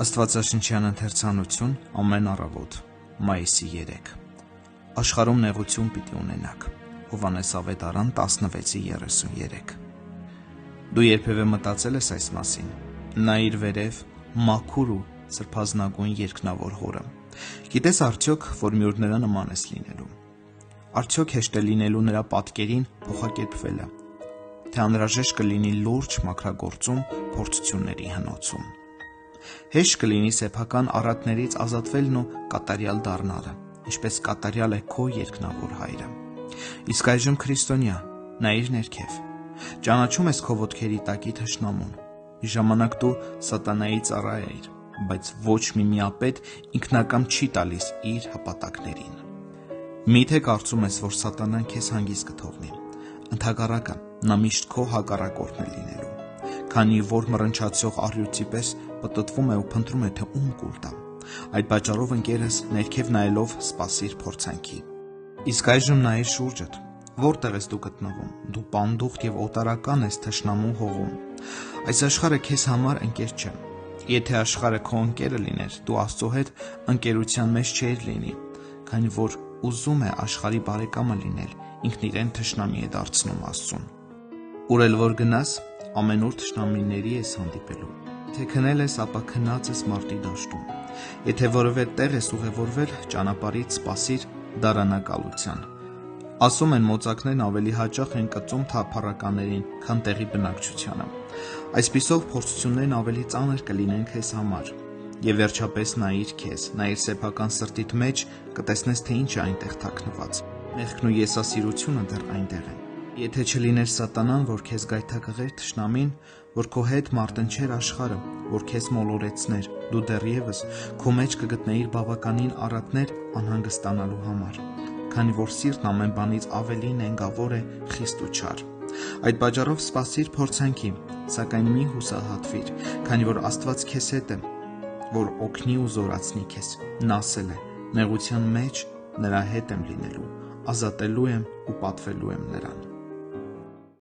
Աստվածաշնչյան ընթերցանություն ամեն առավոտ, մայիսի 3 Աշխարհում նեղություն պիտի ունենաք, Հովհաննես Ավետարան 16:33 Դու երբևէ մտածել ես այս մասին, նա իր վերև մաքուր ու սրբազնագույն երկնավոր հորը, գիտես արդյոք, որ մի օր նրա նման ես լինելու, արդյոք հեշտ է լինելու նրա պատկերին փոխակերպվելը, թե անհրաժեշտ կլինի լուրջ մաքրագործում փորձությունների հնոցում, հեշտ կլինի սեփական առատներից ազատվելն ու կատարյալ դառնալը, ինչպես կատարյալ է քո երկնավոր հայրը, իսկ այժմ քրիստոնյա, նայիր ներքև, ճանաչում ես քո ոտքերի տակի թշնամուն, մի ժամանակ դու սատանայի ծառա էիր, բայց ոչ մի միապետ ինքնակամ չի տալիս իր հպատակներին, միթե կարծում ես, որ սատանան քեզ հանգիստ կթողնի, ընդհակառակը նա միշտ քո հակառակորդն է լինելու, քանի որ մռնչացող առյուծի պես պտտվում է ու փնտրում է, թե ում կուլ տա, այդ պատճառով ընկերս ներքև նայելով սպասիր փորձանքի, իսկ այժմ նայիր շուրջդ, որտեղ ես դու գտնվում, դու պանդուխտ և օտարական ես թշնամու հողում, այս աշխարհը քեզ համար ընկեր չէ, եթե աշխարհը քո ընկերը լիներ, դու Աստծո հետ ընկերության մեջ չէիր լինի, քանի որ ուզում է աշխարհի բարեկամը լինել, ինքն իրեն թշնամի է դարձնում Աստծուն, ուր էլ որ գնաս, ամենուր թշնամիների ես հանդիպելու, եթե քնել ես, ապա քնած ես մարտի դաշտում, եթե որևէ տեղ ես ուղևորվել, ճանապարհից սպասիր դարանակալության, ասում են մոծակներն ավելի հաճախ են կծում թափառականներին, քան տեղի բնակչությանը, այսպիսով փորձություններն ավելի ծանր կլինեն քեզ համար, և վերջապես նայիր քեզ, նայիր սեփական սրտիդ մեջ, կտեսնես, թե ինչ է այնտեղ թաքնված, մեղքն ու եսասիրությունը դեռ այնտեղ են, եթե չլիներ սատանան, որ քեզ գայթակղեր թշնամին, որ քո հետ մարտնչեր աշխարհը, որ քեզ մոլորեցներ, դու դեռևս քո մեջ կգտնեիր բավականին առատներ անհանգստանալու համար, քանի որ սիրտն ամեն բանից ավելի նենգավոր է, խիստ ու չար, այդ պատճառով սպասիր փորձանքի, սակայն մի հուսահատվիր, քանի որ Աստված քեզ հետ է, որ օգնի ու զորացնի քեզ, նա ասել է, նեղության մեջ նրա հետ եմ լինելու, ազատելու եմ ու պատվելու եմ նրան։